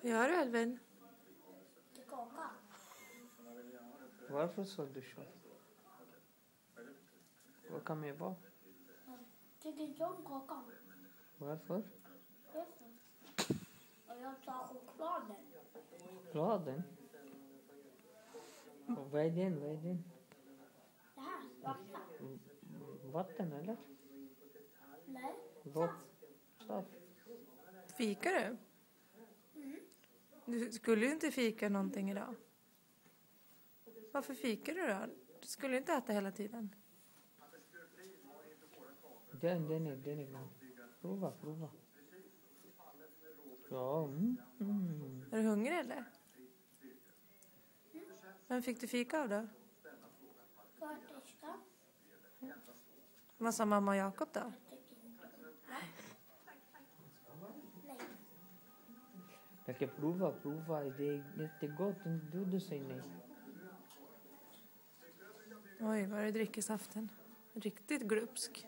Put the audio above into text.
Gör du, Elvin? Till kaka. Varför sa du så? Vad kan det vara? Jag tycker inte om kakan. Varför? Och jag tar chokladen. Chokladen? Och vad är den? Vad är den? Det här, svarta. Vatten eller? Nej. Saft. Fikar du? Du skulle ju inte fika någonting idag. Varför fikar du då? Du skulle inte äta hela tiden. Den är bra. Prova. Ja, Är du hungrig eller? Vem fick du fika av då? Sköterska. Vad sa mamma och Jakob då? Jag tycker inte om. Nej. jag kan prova. Det är jättegott. Du säger nej. Oj, vad du dricker saften. Riktigt glupsk.